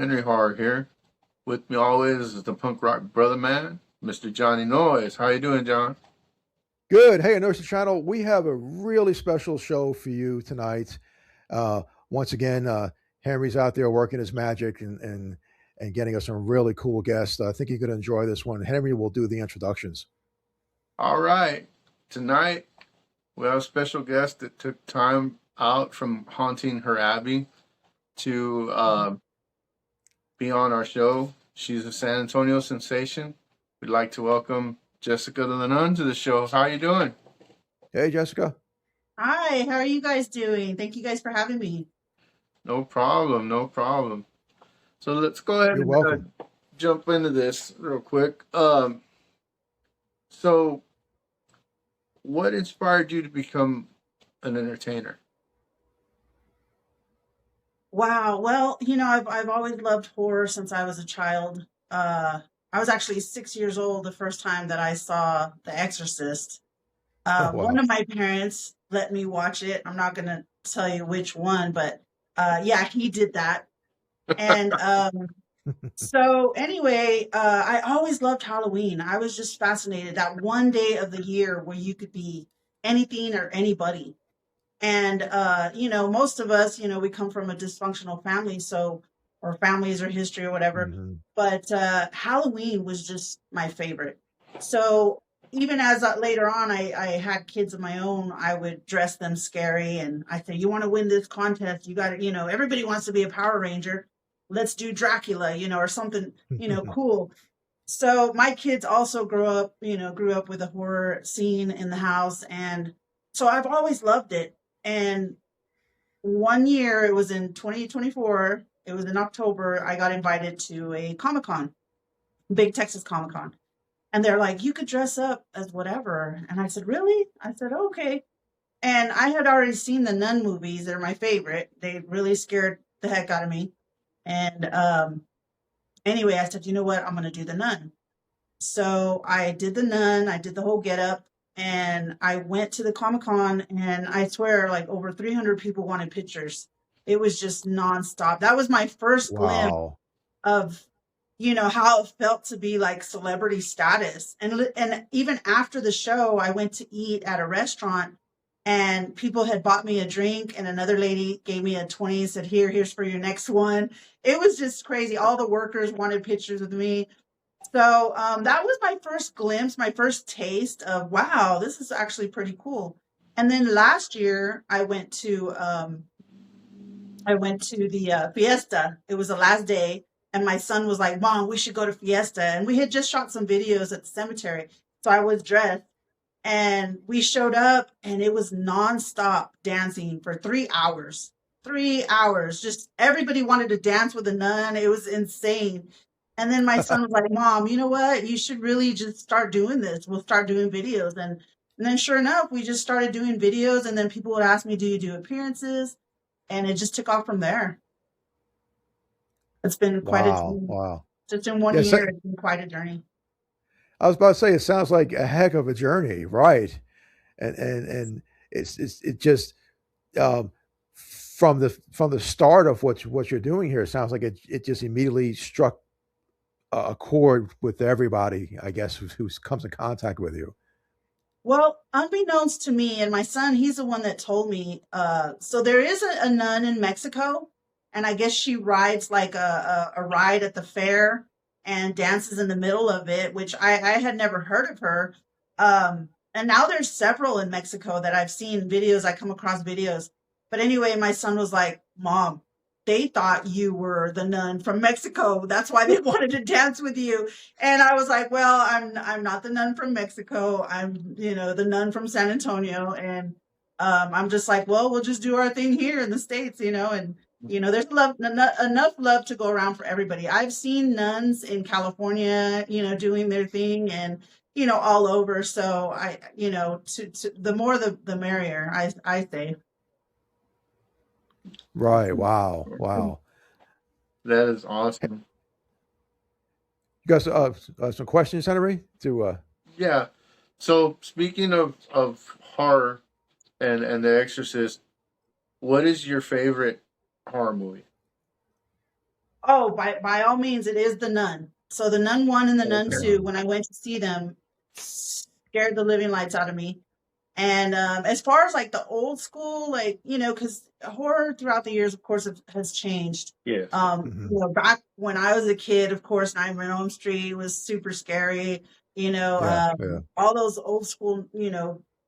Henry Horror here. With me always is the punk rock brother man, Mr. Johnny Noise. How you doing, John? Good. Hey, Inertia Channel, we have a really special show for you tonight. Once again, Henry's out there working his magic and getting us some really cool guests. I think you're going to enjoy this one. Henry will do the introductions. All right. Tonight we have a special guest that took time out from haunting her abbey to be on our show. She's a San Antonio sensation. We'd like to welcome Jessica the Nun to the show. How are you doing? Hey, Jessica. Hi, how are you guys doing? Thank you guys for having me. No problem, no problem. So let's go ahead You're and welcome. jump into this real quick. So what inspired you to become an entertainer? Wow. Well, I've always loved horror since I was a child. I was actually 6 years old the first time that I saw The Exorcist. One Wow. of my parents let me watch it. I'm not gonna tell you which one, but yeah, he did that. And so anyway, I always loved Halloween. I was just fascinated that one day of the year where you could be anything or anybody. And most of us, we come from a dysfunctional family, so or families or history or whatever. Mhm. But Halloween was just my favorite. So even as later on, I had kids of my own, I would dress them scary, and I say, "You want to win this contest? You got to, everybody wants to be a Power Ranger. Let's do Dracula, or something, cool." So my kids also grew up with a horror scene in the house, and so I've always loved it. And one year, it was in 2024, it was in October, I got invited to a Comic Con, big Texas Comic Con. And they're like, "You could dress up as whatever." And I said, "Really?" I said, "Okay." And I had already seen the Nun movies. They're my favorite. They really scared the heck out of me. And anyway, I said, "You know what? I'm going to do the Nun." So I did the Nun, I did the whole get up, and I went to the Comic Con, and I swear, like over 300 people wanted pictures. It was just nonstop. That was my first glimpse Wow. of, how it felt to be like celebrity status. And even after the show, I went to eat at a restaurant, and people had bought me a drink, and another lady gave me a 20 and said, here's for your next one. It was just crazy. All the workers wanted pictures with me. So that was my first glimpse, my first taste of wow, this is actually pretty cool. And then last year I went to the fiesta. It was the last day, and my son was like, "Mom, we should go to fiesta." And we had just shot some videos at the cemetery, so I was dressed, and we showed up, and it was nonstop dancing for 3 hours. 3 hours, just everybody wanted to dance with a nun. It was insane. And then my son was like, "Mom, you know what? You should really just start doing this. We'll start doing videos." And then sure enough, we just started doing videos, and then people would ask me, "Do you do appearances?" And it just took off from there. It's been quite a Wow. journey. Wow. Just in one Yes, year, it's been quite a journey. I was about to say it sounds like a heck of a journey, right? And it just um, from the start of what you're doing here, it sounds like it just immediately struck a chord with everybody, I guess, who comes in contact with you. Well, unbeknownst to me and my son, he's the one that told me. So there is a nun in Mexico, and I guess she rides like a ride at the fair and dances in the middle of it, which I had never heard of her. And now there's several in Mexico that I've seen videos. I come across videos. But anyway, my son was like, "Mom, they thought you were the nun from Mexico. That's why they wanted to dance with you." And I was like, "Well, I'm not the nun from Mexico. I'm, the nun from San Antonio." And I'm just like, "Well, we'll just do our thing here in the States, and there's enough love to go around for everybody." I've seen nuns in California, doing their thing, and all over. So to the more the merrier, I say. Right. Wow. Wow. That is awesome. You got some questions, Henry? To Yeah. So speaking of horror and The Exorcist, what is your favorite horror movie? Oh, by all means, it is The Nun. So The Nun 1 and The Nun Okay. 2, when I went to see them, scared the living lights out of me. And as far as like the old school, like, because horror throughout the years, of course, has changed. Yes. Mhm. Back when I was a kid, of course, Nightmare on Elm Street was super scary. Yeah, yeah. All those old school,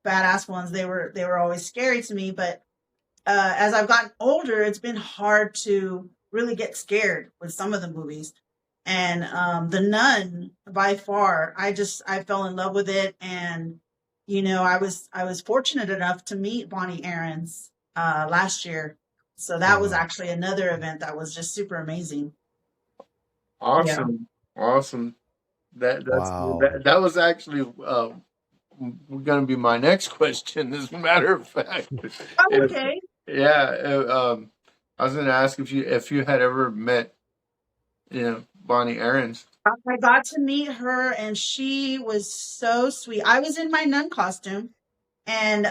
badass ones, they were always scary to me. But as I've gotten older, it's been hard to really get scared with some of the movies. And The Nun, by far, I fell in love with it. And I was fortunate enough to meet Bonnie Aarons last year, so that was Uh-huh. actually another event that was just super amazing. Yeah. Awesome. Awesome. Wow. That was actually going to be my next question. As a matter of fact, Oh, if, okay. yeah, I was going to ask if you had ever met, Bonnie Aarons. I got to meet her, and she was so sweet. I was in my nun costume, and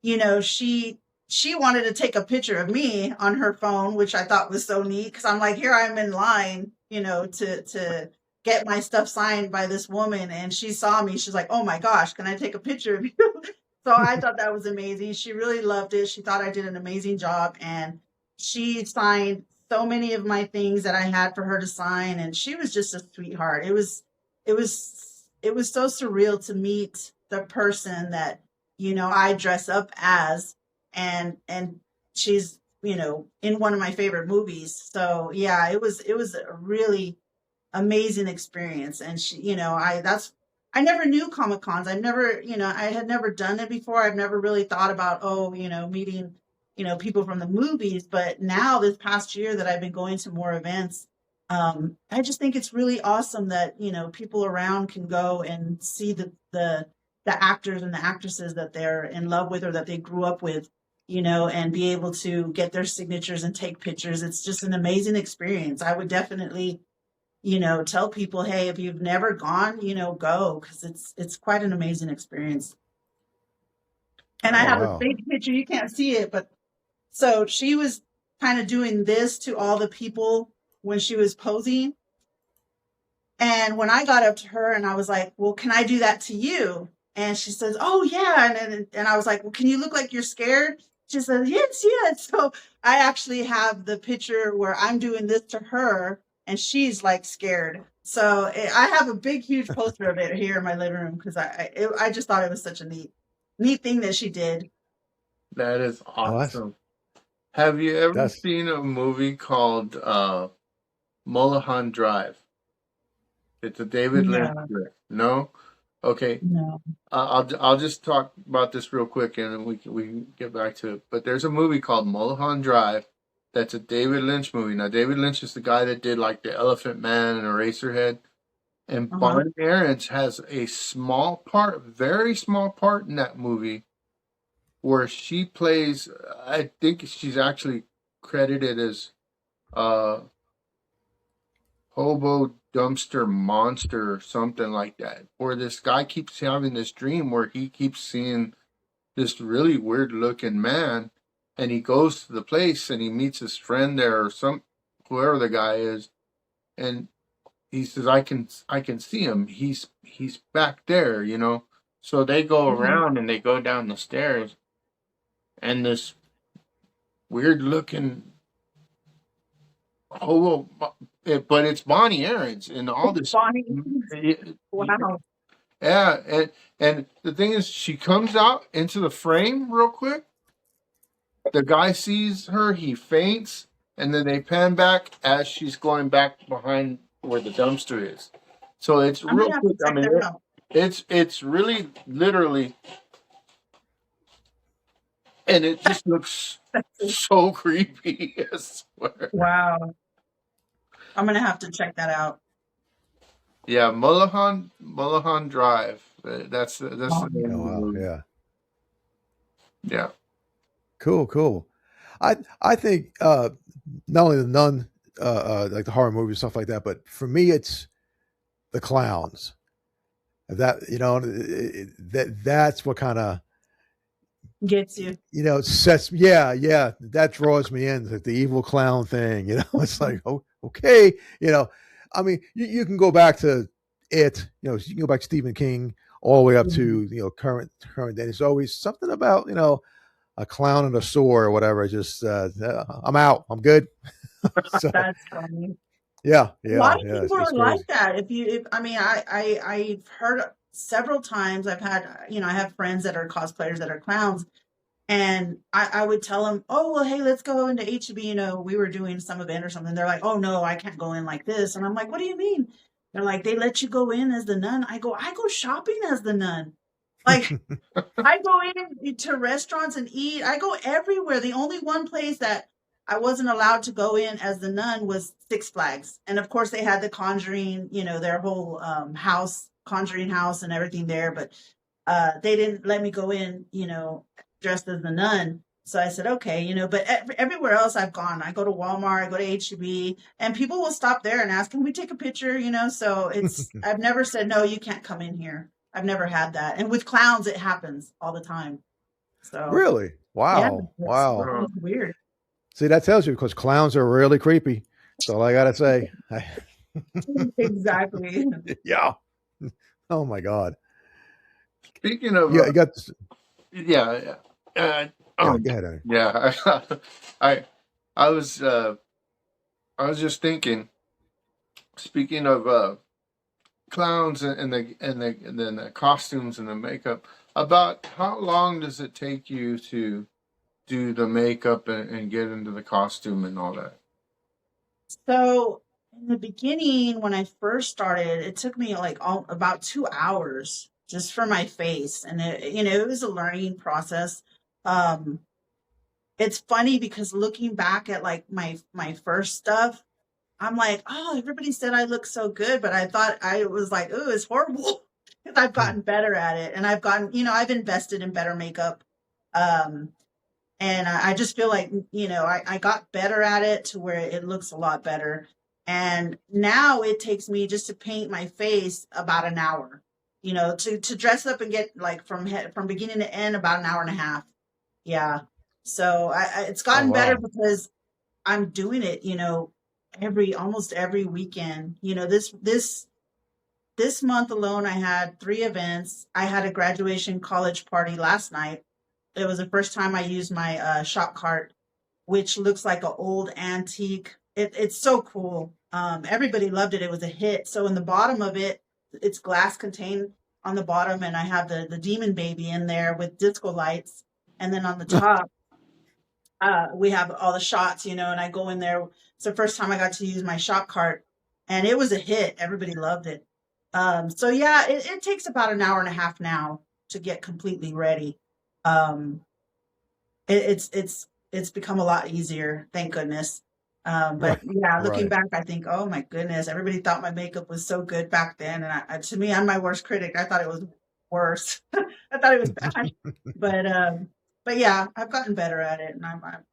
she wanted to take a picture of me on her phone, which I thought was so neat because I'm like, here I am in line, to get my stuff signed by this woman, and she saw me. She's like, "Oh my gosh, can I take a picture of you?" So I thought that was amazing. She really loved it. She thought I did an amazing job, and she signed so many of my things that I had for her to sign, and she was just a sweetheart. It was so surreal to meet the person that I dress up as, and she's in one of my favorite movies. So yeah, it was a really amazing experience. And I never knew Comic Cons. I had never done it before. I've never really thought about, meeting people from the movies. But now, this past year that I've been going to more events, I just think it's really awesome that people around can go and see the actors and the actresses that they're in love with or that they grew up with, and be able to get their signatures and take pictures. It's just an amazing experience. I would definitely, tell people, hey, if you've never gone, go, because it's quite an amazing experience. And I Oh have a wow. big picture. You can't see it, but so she was kind of doing this to all the people when she was posing. And when I got up to her and I was like, "Well, can I do that to you?" And she says, "Oh yeah." And I was like, "Well, can you look like you're scared?" She said, "Yes, yes." So I actually have the picture where I'm doing this to her and she's like scared. So I have a big, huge poster of it here in my living room because I just thought it was such a neat thing that she did. That is Oh, awesome. Have you ever that's seen a movie called Mulholland Drive? It's a David Lynch No, flick. No? Okay. no. I'll just talk about this real quick and then we can get back to it. But there's a movie called Mulholland Drive that's a David Lynch movie. Now David Lynch is the guy that did like the Elephant Man and Eraserhead. And Uh-huh. Bonnie Aarons has a small part, very small part in that movie where she plays. I think she's actually credited as uh hobo dumpster monster or something like that. Where this guy keeps having this dream where he keeps seeing this really weird looking man, and he goes to the place and he meets his friend there or some whoever the guy is, and he says, I can see him. He's back there. So they go Mhm. around and they go down the stairs, and this weird looking hobo, but it's Bonnie Aarons and all this. Bonnie. Wow. Yeah, and the thing is, she comes out into the frame real quick. The guy sees her, he faints, and then they pan back as she's going back behind where the dumpster is. So it's I'm real gonna have to quick. I check mean, that out. it's really literally, and it just looks so creepy. I swear. Wow. I'm gonna have to check that out. Yeah, Mulholland Drive. That's the name oh of the wow. movie. Yeah. Yeah. Cool, cool. I think not only the nun like the horror movies stuff like that, but for me it's the clowns. That that's what kind of Gets you. Sets, yeah, that draws me in, the evil clown thing. It's like, oh, okay. I mean, you can go back to it. You can go back to Stephen King all the way up Mhm. to current day. There's always something about a clown and a sword or whatever. Just I'm out. I'm good. So That's funny. yeah, A lot yeah, of yeah. people It's are like crazy. that. If I mean, I've heard several times. I've had, I have friends that are cosplayers that are clowns, and I would tell them, oh well, hey, let's go into HEB. We were doing some event or something. They're like, oh no, I can't go in like this, and I'm like, what do you mean? They're like, they let you go in as the nun. I go shopping as the nun. Like I go in to restaurants and eat. I go everywhere. The only one place that I wasn't allowed to go in as the nun was Six Flags. And of course, they had the Conjuring, their whole house, Conjuring house and everything there. But they didn't let me go in, dressed as the nun. So I said, okay, but everywhere else I've gone, I go to Walmart, I go to HEB, and people will stop there and ask, can we take a picture? So I've never said, no, you can't come in here. I've never had that. And with clowns, it happens all the time. So Really? yeah, Wow. Wow. Uh, it's weird. See, that tells you because clowns are really creepy. That's all I gotta say. Exactly. Yeah. Oh my God. Speaking of, Yeah, you got this. yeah, uh, Yeah, um, go ahead, Ernie. yeah, I, I was, I was just thinking. Speaking of clowns and then the costumes and the makeup, about how long does it take you to do the makeup and get into the costume and all that? So in the beginning, when I first started, it took me like about 2 hours just for my face. And it was a learning process. Um, it's funny because looking back at like my first stuff, I'm like, oh, everybody said I look so good, but I thought I was like, oh, it's horrible. Because I've gotten better at it, and I've gotten, I've invested in better makeup, um, and I just feel like, I got better at it to where it looks a lot better. And now it takes me just to paint my face about an hour, to dress up and get like from beginning to end about an hour and a half. Yeah. So it's Oh gotten better wow. because I'm doing it, almost every weekend. This month alone I had 3 events. I had a graduation college party last night. It was the first time I used my shop cart, which looks like an old antique. It's so cool. Everybody loved it. It was a hit. So in the bottom of it, it's glass contained on the bottom, and I have the demon baby in there with disco lights. And then on the top, we have all the shots, and I go in there. It's the first time I got to use my shop cart, and it was a hit. Everybody loved it. So yeah, it takes about an hour and a half now to get completely ready. Um, it's become a lot easier, thank goodness. Right. But yeah, looking Right. back, I think, oh my goodness, everybody thought my makeup was so good back then, and to me, I'm my worst critic. I thought it was worse. I thought it was bad, but but yeah, I've gotten better at it, and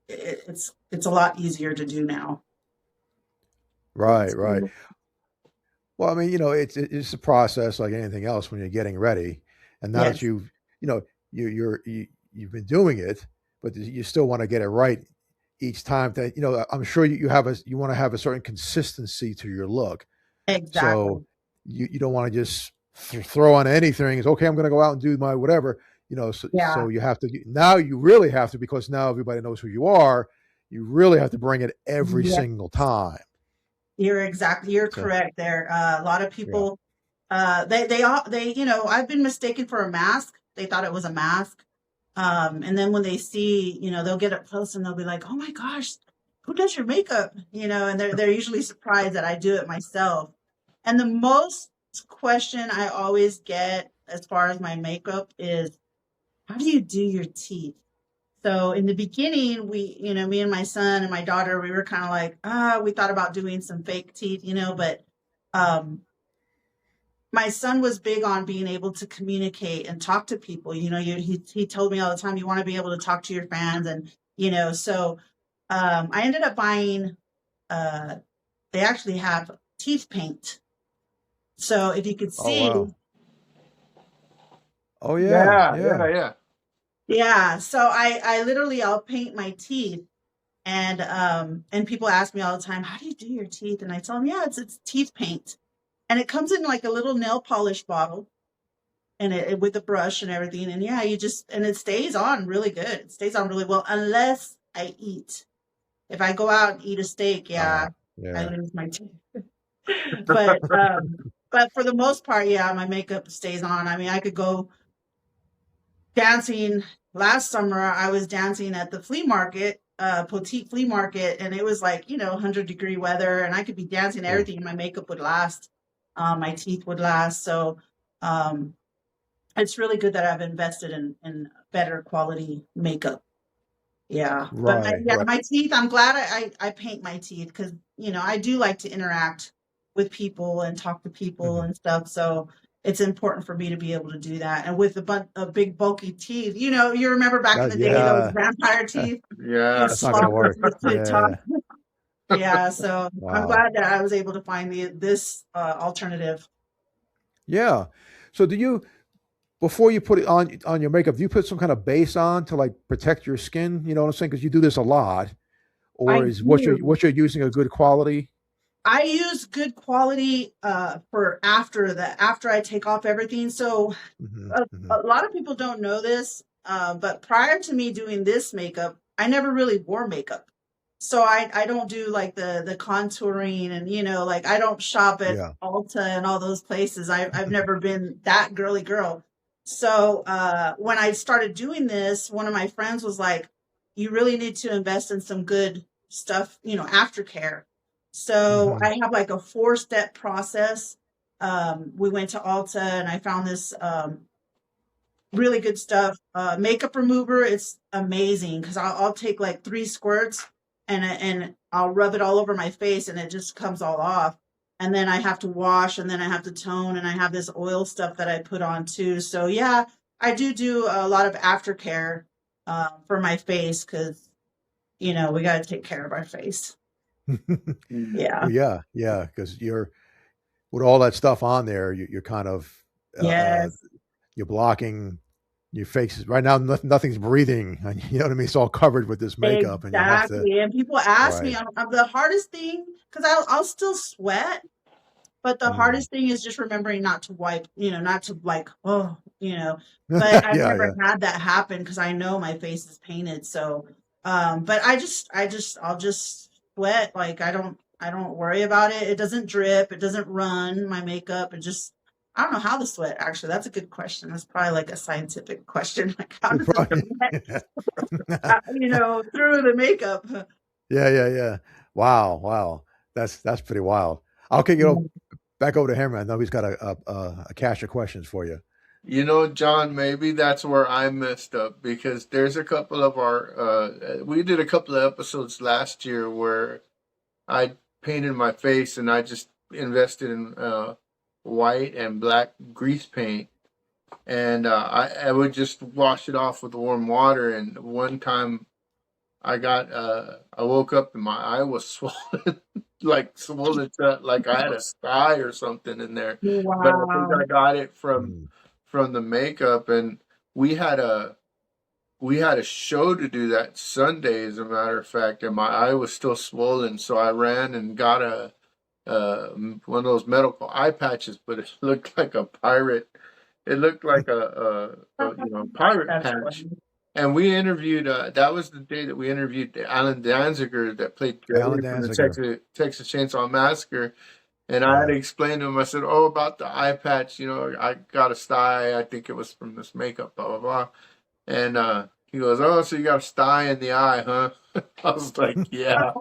it's a lot easier to do now. Right. Right. So, Well, I mean, it's a process like anything else when you're getting ready, and now that Yes, you know, you've been doing it, but you still want to get it right each time. That I'm sure you want to have a certain consistency to your look. So exactly. you don't want to just throw on anything. It's okay. I'm going to go out and do my whatever. So Yeah, you have to now. You really have to because now everybody knows who you are. You really have to bring it every yeah, single time. you're So correct there. A lot of yeah. people, they, I've been mistaken for a mask. They thought it was a mask. And then when they see, they'll get up close and they'll be like, "Oh my gosh, who does your makeup?" And they're usually surprised that I do it myself. And the most question I always get as far as my makeup is, "How do you do your teeth?" So in the beginning, me and my son and my daughter, we were kind of like, we thought about doing some fake teeth, but um, my son was big on being able to communicate and talk to people. He told me all the time, you want to be able to talk to your fans, and so I ended up buying. Uh, they actually have teeth paint. So if you could Oh see, wow. Oh yeah. yeah, Yeah. yeah, yeah. Yeah. So I literally I'll paint my teeth and people ask me all the time, how do you do your teeth? And I tell them, yeah, it's teeth paint. And it comes in like a little nail polish bottle and with a brush and everything. And yeah, and it stays on really good. It stays on really well unless I eat. If I go out and eat a steak, yeah, I Yeah. lose my teeth. but but for the most part, yeah, my makeup stays on. I mean, I could go dancing. Last summer I was dancing at the flea market, Poteet flea market, and it was like, 100-degree weather, and I could be dancing, Ooh. everything, and my makeup would last, my teeth would last. So um it's really good that I've invested in better quality makeup. Yeah. But Right. yeah, Right. my teeth, I'm glad I paint my teeth because, I do like to interact with people and talk to people Mhm. and stuff. So it's important for me to be able to do that. And with a bunch of big bulky teeth, you remember back in the day, those Yeah. vampire teeth, you'd Yeah. That's not gonna slop work. into the top. Yeah. Yeah. So I'm Wow. glad that I was able to find this alternative. Yeah. So do you before you put it on your makeup, do you put some kind of base on to like protect your skin? You know what I'm saying? Because you do this a lot, I or is do. what you're using a good quality? I use good quality for after I take off everything. So Hmm. a lot of people don't know this, but prior to me doing this makeup, I never really wore makeup. So I don't do like the contouring and like I don't shop at Yeah. Ulta and all those places. I've never been that girly girl. So when I started doing this, one of my friends was like, "You really need to invest in some good stuff, aftercare." So Hmm. I have like a 4-step process. We went to Ulta and I found this really good stuff. Makeup remover, it's amazing because I'll take like 3 squirts and I'll rub it all over my face and it just comes all off. And then I have to wash and then I have to tone and I have this oil stuff that I put on too. So yeah, I do a lot of aftercare for my face because we got to take care of our face. Yeah. Well, yeah, yeah, because you're with all that stuff on there, you're kind of uh, uh, Yes. you're blocking your face right now. Nothing's breathing. You know what I mean? It's all covered with this makeup, and you have to. Exactly. And people ask me, Right. the hardest thing, because I'll still sweat, but the Mm. hardest thing is just remembering not to wipe, not to like, but I've Yeah, never yeah. had that happen because I know my face is painted. So, but I'll just sweat. Like I don't worry about it. It doesn't drip. It doesn't run my makeup. I don't know how to sweat, actually. That's a good question. That's probably like a scientific question. Like, how does it Right. sweat, Yeah. through the makeup? Yeah, yeah, yeah. Wow, wow. That's pretty wild. Okay, back over to him. I know he's got a cache of questions for you. John, maybe that's where I messed up because there's a couple of we did a couple of episodes last year where I painted my face and I just invested in white and black grease paint. And I would just wash it off with warm water. And one time I woke up and my eye was swollen, like swollen shut, like I had a sty or something in there. But I think I Wow. got it from Mm. the makeup, and we had a we had a show to do that Sunday, as a matter of fact, and my eye was still swollen, so I ran and got one of those medical eye patches, but it looked like a pirate. It looked like a pirate That's patch. funny. And we interviewed. That was the day that we interviewed Alan Danziger that played Alan Jerry from the Danziger. Texas Chainsaw Massacre. And I had to Yeah. explain to him. I said, "Oh, about the eye patch. I got a sty. I think it was from this makeup. Blah blah blah." And he goes, "Oh, so you got a sty in the eye, huh?" I was like, "Yeah."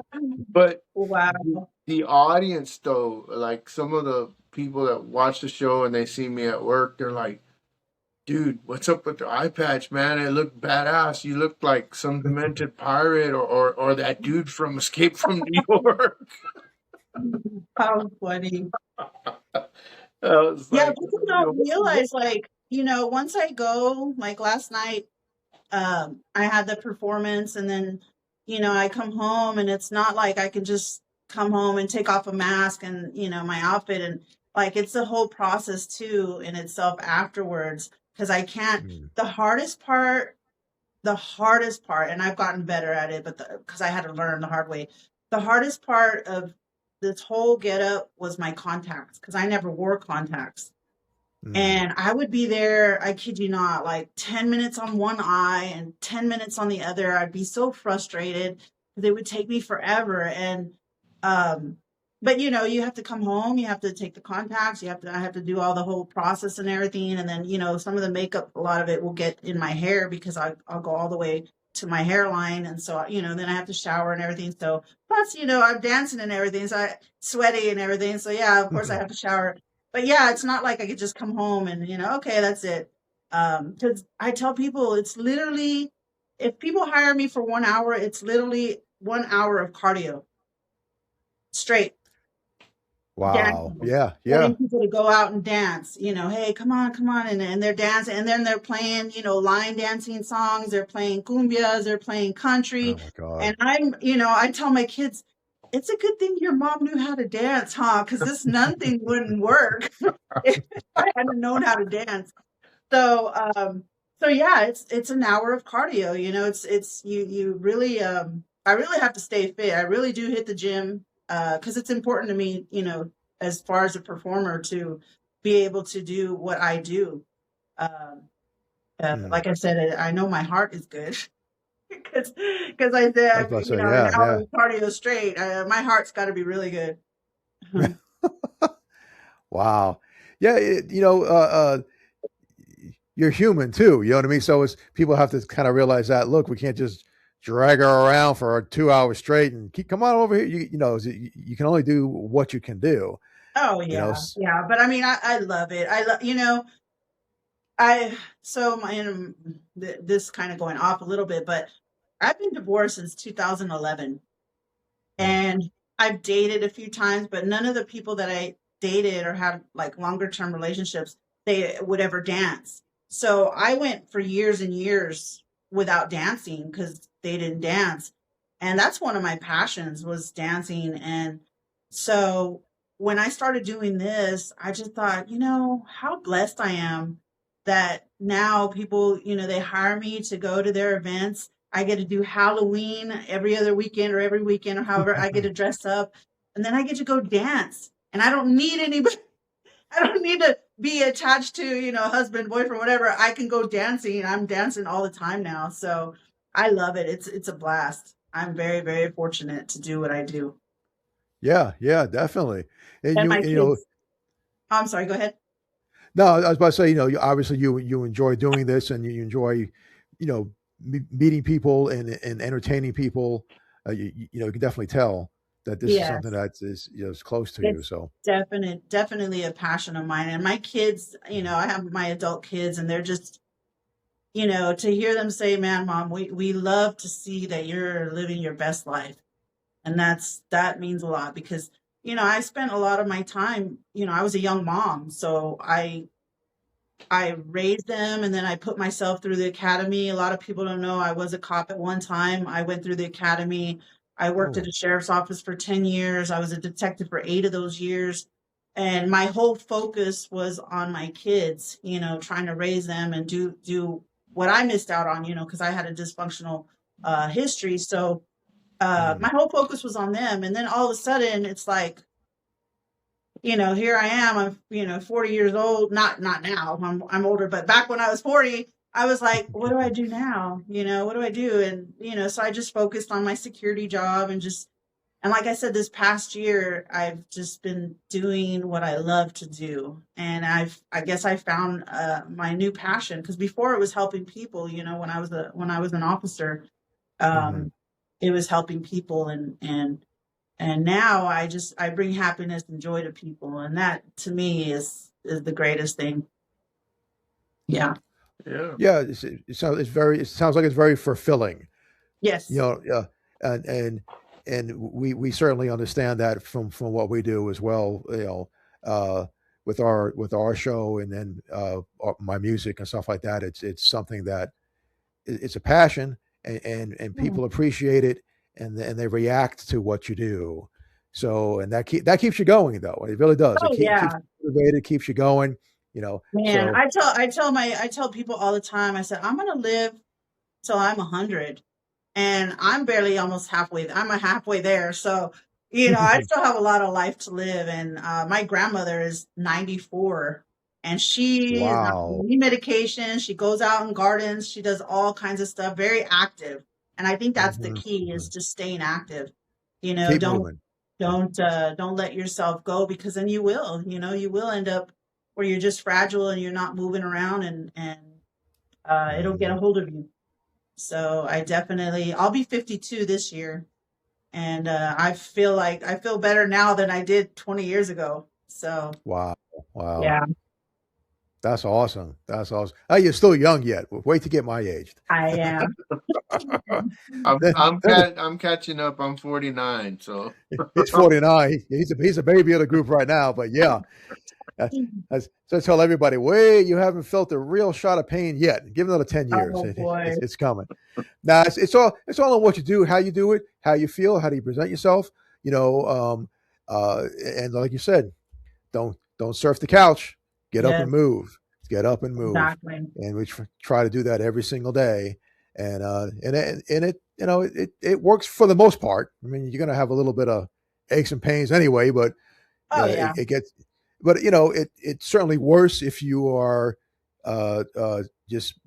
But Wow. the audience, though, like some of the people that watch the show and they see me at work, they're like, "Dude, what's up with the eye patch, man? It looked badass. You look like some demented pirate or that dude from Escape from New York." How funny. I was Yeah, like, people don't realize, like, once I go, like last night, I had the performance and then, I come home and it's not like I can just come home and take off a mask and, my outfit and like it's the whole process too in itself afterwards because I can't Mm. the hardest part the hardest part, and I've gotten better at it, but because I had to learn the hard way, the hardest part of this whole getup was my contacts because I never wore contacts. Mm. And I would be there, I kid you not, like 10 minutes on one eye and 10 minutes on the other. I'd be so frustrated because it would take me forever. And, um, but you have to come home, you have to take the contacts, I have to do all the whole process and everything. And then, some of the makeup, a lot of it will get in my hair because I'll go all the way to my hairline. And so, then I have to shower and everything. So, plus, I'm dancing and everything. So sweaty and everything. So, yeah, of course I have to shower, but yeah, it's not like I could just come home and, okay, that's it. Because I tell people it's literally, if people hire me for 1 hour, it's literally 1 hour of cardio straight Wow. dancing, Yeah. Yeah. getting people to go out and dance, hey, come on. And they're dancing and then they're playing, line dancing songs. They're playing cumbias, they're playing country. Oh my God. And I tell my kids, it's a good thing your mom knew how to dance, huh? Because this nun thing wouldn't work if I hadn't known how to dance. So, so yeah, it's an hour of cardio. It's you really. I really have to stay fit. I really do hit the gym because it's important to me. As far as a performer to be able to do what I do. Um, Mm. like I said, I know my heart is good. Because I I was said, about to say, an yeah, hour yeah. of cardio straight, my heart's got to be really good. Wow. Yeah. You're human too. You know what I mean? So it's people have to kind of realize that. Look, we can't just drag her around for 2 hours straight and come on over here. You can only do what you can do. Oh You know. yeah, yeah. But I mean, I love it. I love, I so my this kind of going off a little bit, but I've been divorced since 2011, Mm. and I've dated a few times, but none of the people that I dated or had like longer term relationships, they would ever dance. So I went for years and years without dancing because they didn't dance. And that's one of my passions was dancing. And so when I started doing this, I just thought, how blessed I am that now people, they hire me to go to their events. I get to do Halloween every other weekend or every weekend or however I get to dress up. And then I get to go dance. And I don't need anybody. I don't need to be attached to, husband, boyfriend, whatever. I can go dancing. I'm dancing all the time now. So I love it. It's a blast. I'm very, very fortunate to do what I do. Yeah. Yeah. Definitely. And And you, my you know, kids, I'm sorry, go ahead. no, I was about to say, obviously you enjoy doing this and you enjoy, meeting people and entertaining people. You can definitely tell that this is something Yes. that is close to you. It's So. definitely a passion of mine. And my kids, I have my adult kids and they're just, to hear them say, man, mom, we love to see that you're living your best life. And that means a lot because, I spent a lot of my time, I was a young mom. So I raised them and then I put myself through the academy. A lot of people don't know I was a cop at one time. I went through the academy. I worked at Oh. a sheriff's office for 10 years. I was a detective for 8 of those years. And my whole focus was on my kids, trying to raise them and do what I missed out on, because I had a dysfunctional history. So Mm. my whole focus was on them. And then all of a sudden it's like, here I am. I'm, 40 years old. Not now. I'm older, but back when I was 40, I was like, what do I do now? What do I do? And so I just focused on my security job and like I said, this past year, I've just been doing what I love to do, and I guess I found my new passion because before it was helping people. When I was an officer, Hmm. um, it was helping people, and now I bring happiness and joy to people, and that to me is the greatest thing. Yeah. Yeah. Yeah. It sounds like it's very fulfilling. You Yes. know. And we certainly understand that from what we do as well. Uh, with our show and then my music and stuff like that. It's something that it's a passion and Mm. people appreciate it and they react to what you do. So and that keeps you going though. It really does. It Oh keeps yeah, you motivated, keeps you going. man. So I tell people all the time. I said I'm gonna live till I'm 100, and I'm barely almost halfway. I'm a halfway there, so I still have a lot of life to live. And my grandmother is 94, and she is not on Wow. any medication. She goes out and gardens. She does all kinds of stuff. Very active, and I think that's the Hmm. key is just staying active. You know, Keep don't moving. don't let yourself go, because then you will end up where you're just fragile and you're not moving around, and it'll get a Mhm. hold of you. So I'll be 52 this year, and I feel better now than I did 20 years ago. So Wow. Wow. yeah, That's awesome. That's awesome. Oh, you're still young yet. Wait to get my age. I am. Then I'm catching up. I'm 49, so he's 49. He's a baby of the group right now. But yeah, that's, so I tell everybody, wait, you haven't felt a real shot of pain yet. Give it another 10 years. Oh boy. It's coming. Now it's all on what you do, how you do it, how you feel, how do you present yourself. You know, and like you said, don't surf the couch. Get up Yes, and move. Get up and move. exactly. And we try to do that every single day. And it it works for the most part. I mean, you're gonna have a little bit of aches and pains anyway, but Oh yeah. it gets. But it's certainly worse if you are just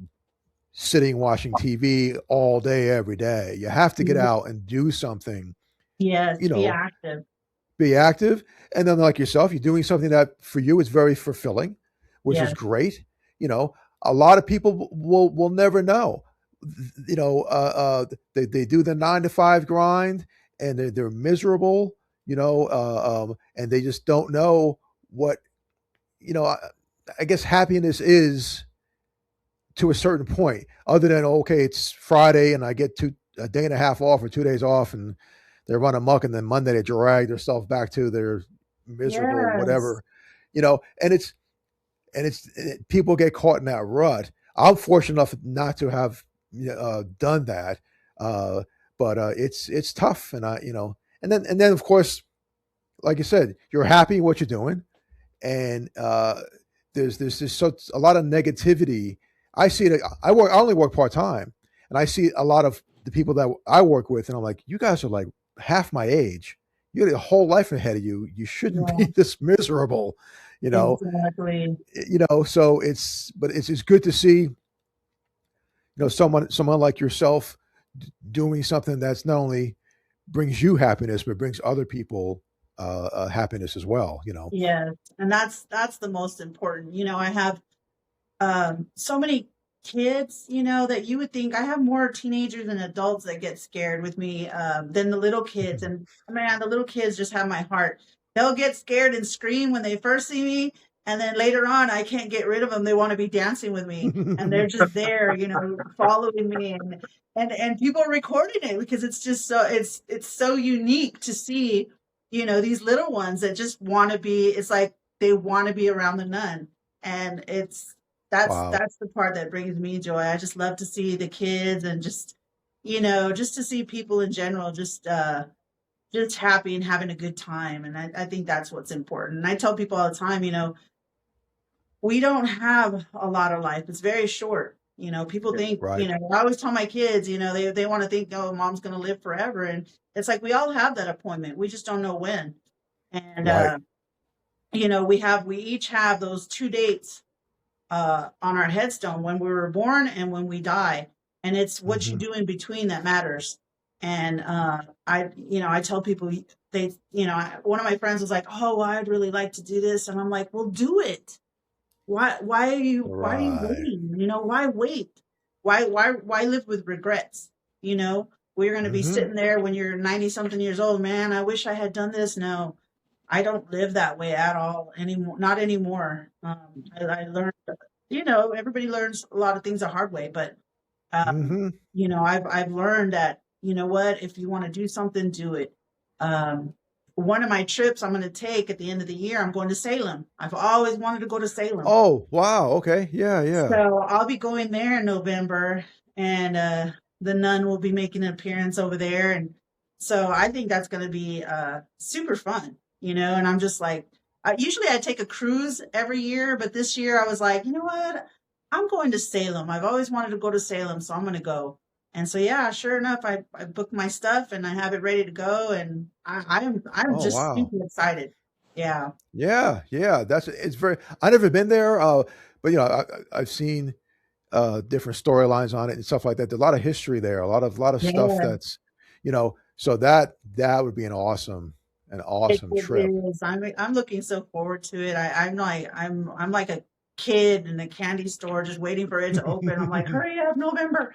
sitting watching TV all day every day. You have to get Mhm. out and do something. Yes, You be know, active. be active, and then like yourself, you're doing something that for you is very fulfilling, which is Yes. great. You know, a lot of people will never know. They do the 9 to 5 grind, and they're miserable. And they just don't know what I guess happiness is to a certain point. Other than okay, it's Friday and I get a day and a half off or 2 days off, and they run amok, and then Monday they drag themselves back to their miserable Yes. whatever, people get caught in that rut. I'm fortunate enough not to have done that, uh, but it's tough, and and then of course, like you said, you're happy in what you're doing, and there's just a lot of negativity. I see it. I only work part time, and I see a lot of the people that I work with, and I'm like, you guys are like half my age. You got a whole life ahead of you. You shouldn't be Yeah, this miserable, you know. exactly. So it's good to see someone like yourself doing something that's not only brings you happiness but brings other people happiness as well. Yes. And that's the most important. I have so many kids, that you would think I have more teenagers and adults that get scared with me than the little kids. And man, the little kids just have my heart. They'll get scared and scream when they first see me, and then later on, I can't get rid of them. They want to be dancing with me, and they're just there, following me, and people are recording it because it's just it's so unique to see, these little ones that just want to be. It's like they want to be around the nun, and Wow. that's the part that brings me joy. I just love to see the kids, and just to see people in general just happy and having a good time. And I think that's what's important. And I tell people all the time, we don't have a lot of life. It's very short. People think, Right. I always tell my kids, they want to think, oh, mom's going to live forever. And it's like we all have that appointment. We just don't know when. And, Right. we each have those 2 dates on our headstone, when we were born and when we die. And it's what you Hmm. do in between that matters. And I tell people, one of my friends was like, oh, well, I'd really like to do this. And I'm like, well, do it. Why are you Right. waiting? Why wait? Why live with regrets? We're going to be Hmm. sitting there when you're 90 something years old. Man, I wish I had done this. No, I don't live that way at all anymore. Not anymore. I learned, everybody learns a lot of things the hard way, but um, Hmm. I've learned that, what, if you want to do something, do it. Um, one of my trips I'm going to take at the end of the year, I'm going to Salem. I've always wanted to go to Salem. Oh, wow. Okay. Yeah. Yeah. So I'll be going there in November, and the nun will be making an appearance over there. And so I think that's going to be super fun, and I'm just like, usually I take a cruise every year, but this year I was like, you know what? I'm going to Salem. I've always wanted to go to Salem, so I'm going to go. And so yeah, sure enough, I booked my stuff and I have it ready to go, and I'm Oh just wow. super excited. Yeah. Yeah, yeah. That's it's very. I never been there, but I've seen different storylines on it and stuff like that. There's a lot of history there, a lot of stuff Yeah. that's, so that would be an awesome It trip. is. I'm looking so forward to it. I'm like a kid in a candy store just waiting for it to open. I'm like, hurry up, November.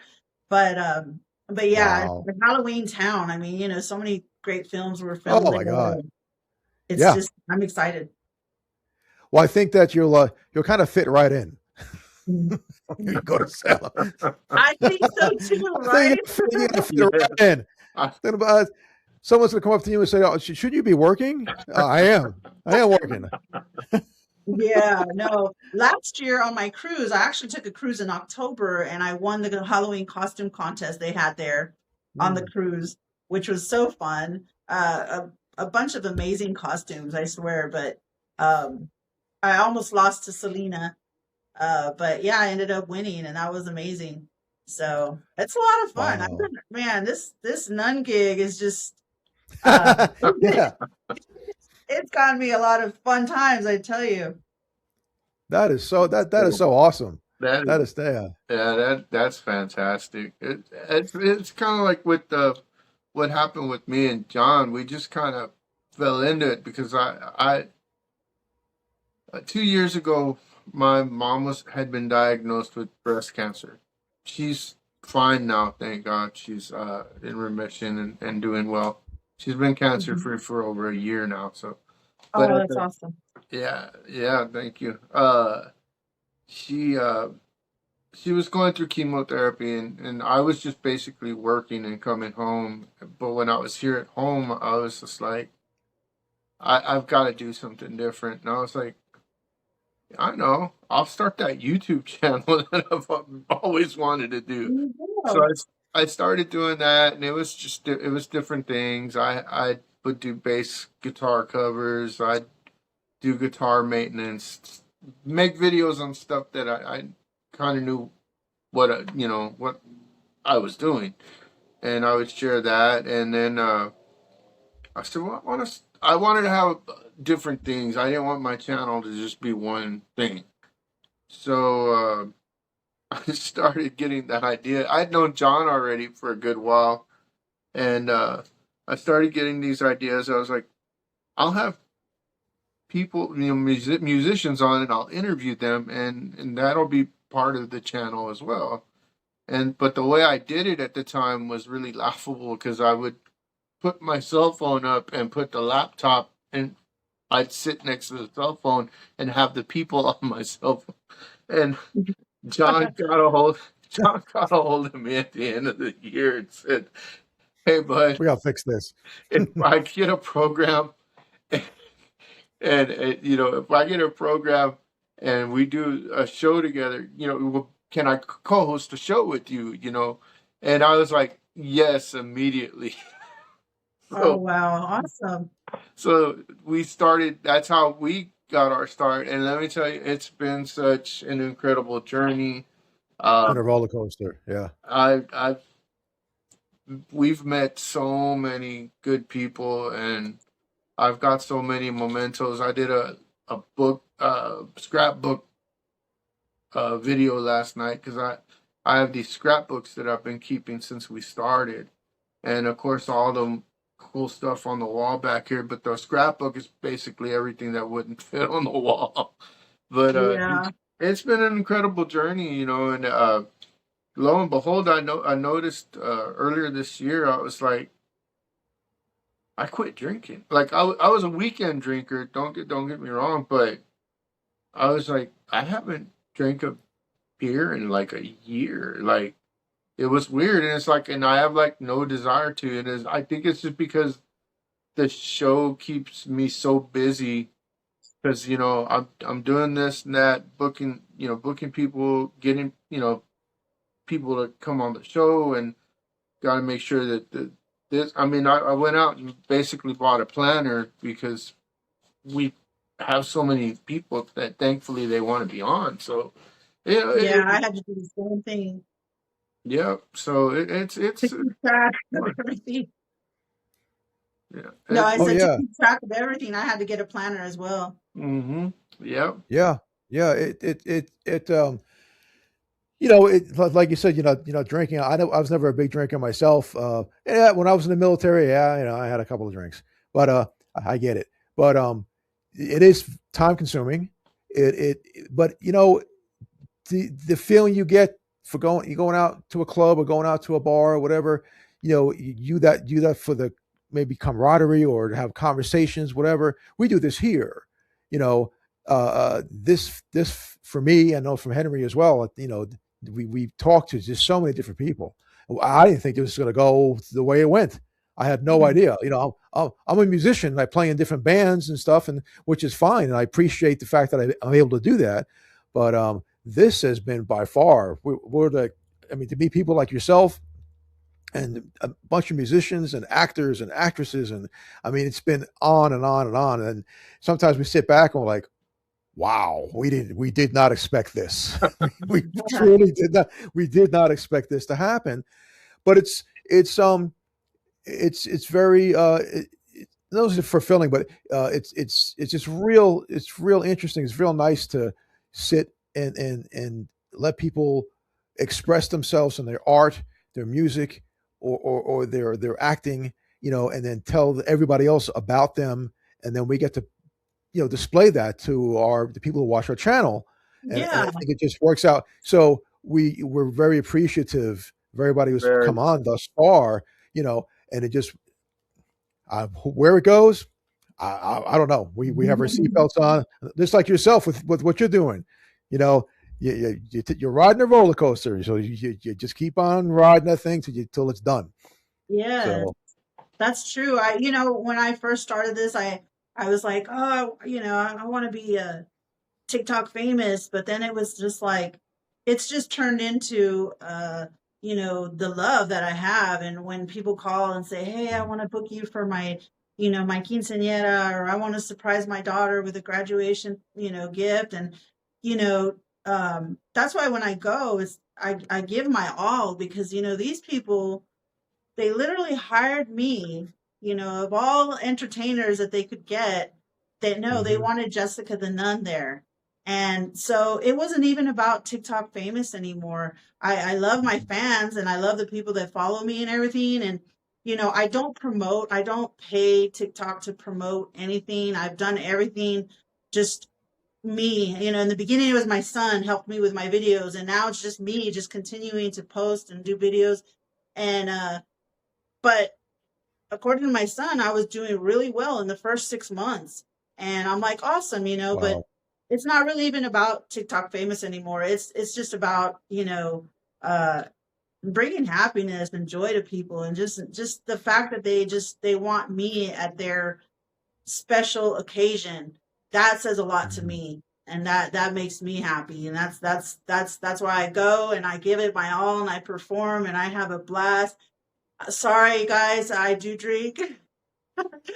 But yeah, it's Wow. a Halloween town. I mean, so many great films were filmed Oh there. my God. It's Yeah. just I'm excited. Well, I think that you'll kind of fit right in. Mhm. You go to Salem. I think so too, I think right? you're gonna fit Yeah. right in. I, Then someone's gonna come up to you and say, "Oh, shouldn't you be working?" I am. I am working. Yeah, no. Last year on my cruise, I actually took a cruise in October and I won the Halloween costume contest they had there on the Mm. cruise, which was so fun. A bunch of amazing costumes, I swear, but um I almost lost to Selena. But yeah, I ended up winning and that was amazing. So it's a lot of fun. Wow. Man, this nun gig is just uh Yeah. it's gotten me a lot of fun times, I tell you. That is so awesome. that is That is yeah. Yeah, that's fantastic. It's kind of like with the what happened with me and John. We just kind of fell into it because I 2 years ago my mom was had been diagnosed with breast cancer. She's fine now, thank God. She's in remission and doing well. She's been cancer Mhm. free for over a year now. So, but Oh, that's awesome. yeah, thank you. She she was going through chemotherapy and I was just basically working and coming home. But when I was here at home, I was just like, I've got to do something different. And I was like, I know, I'll start that YouTube channel that I've always wanted to do. So Yeah. I started doing that, and it was different things. I would do bass guitar covers. I'd do guitar maintenance, make videos on stuff that I kind of knew what I was doing, and I would share that. And then I said, well, I wanted to have different things. I didn't want my channel to just be one thing. So I started getting that idea. I'd known John already for a good while, and I started getting these ideas. I was like, I'll have people, musicians on, and I'll interview them, and that'll be part of the channel as well. And but the way I did it at the time was really laughable because I would put my cell phone up and put the laptop and I'd sit next to the cell phone and have the people on my cell phone. And John got a hold John got a hold of me at the end of the year and said, "Hey bud, We gotta fix this. if I get a program and if I get a program and we do a show together, can I co-host a show with you, And I was like, yes, immediately. Oh, So wow. Awesome. so we started, that's how we got our start. And let me tell you, it's been such an incredible journey. Been a Um, roller coaster. Yeah. I've we've met so many good people and I've got so many mementos. I did a book scrapbook video last night because I have these scrapbooks that I've been keeping since we started, and of course all the cool stuff on the wall back here. But the scrapbook is basically everything that wouldn't fit on the wall. But Yeah. it's been an incredible journey, and lo and behold, I noticed earlier this year I was like. I quit drinking. Like I was a weekend drinker. Don't get me wrong, but I was like I haven't drank a beer in like a year. Like it was weird, and it's like, and I have like no desire to. It is. I think it's just because the show keeps me so busy. Because I'm doing this and that, booking people, getting people to come on the show, and got to make sure that this. I mean, I went out and basically bought a planner because we have so many people that thankfully they want to be on. So, Yeah, it, I had to do the same thing. Yep. So To keep track of everything. yeah. No, I Oh said to yeah, keep track of everything, I had to get a planner as well. Mm-hmm. Yep. yeah, yeah. Like you said, drinking. I know I was never a big drinker myself. Yeah, when I was in the military, yeah, I had a couple of drinks, but I get it. But it is time consuming. But the feeling you get for going out to a club or going out to a bar or whatever, you that for the maybe camaraderie or to have conversations, whatever. We do this here, you know. This for me, I know from Henry as well. We talked to just so many different people. I didn't think it was going to go the way it went. I had no Mhm. idea. I'm a musician. I play in different bands and stuff, and which is fine. And I appreciate the fact that I'm able to do that. But this has been by far. I mean, to meet people like yourself and a bunch of musicians and actors and actresses, and I mean, it's been on and on and on. And sometimes we sit back and we're like, wow, we did not expect this. We truly did not. We did not expect this to happen. But it's very not only fulfilling, but it's just real. It's real interesting. It's real nice to sit and let people express themselves in their art, their music, or their acting. And then tell everybody else about them, and then we get to display that to the people who watch our channel, and I Yeah. think it just works out. So we're very appreciative of everybody who's Very. come on thus far, and it just where it goes, I don't know. We have our seatbelts on, just like yourself with what you're doing. You know, you're riding a roller coaster, so you just keep on riding that thing till it's done. Yes, So that's true. When I first started this, I was like, oh, I want to be TikTok famous, but then it was just like it's just turned into the love that I have. And when people call and say, hey, I want to book you for my quinceañera, or I want to surprise my daughter with a graduation gift. And you know that's why when I go, I give my all, because these people, they literally hired me, of all entertainers that they could get, that no, they mhm. wanted Jessica the Nun there. And so it wasn't even about TikTok famous anymore. I love my fans, and I love the people that follow me and everything. And, I don't pay TikTok to promote anything. I've done everything just me. In the beginning, it was my son helped me with my videos, and now it's just me just continuing to post and do videos. And, but according to my son, I was doing really well in the first 6 months. And I'm like, awesome, but Wow. it's not really even about TikTok famous anymore. It's just about, uh, bringing happiness and joy to people, and just the fact that they want me at their special occasion. That says a lot to Mhm. me. And that makes me happy. And that's why I go and I give it my all, and I perform and I have a blast. Sorry, guys, I do drink.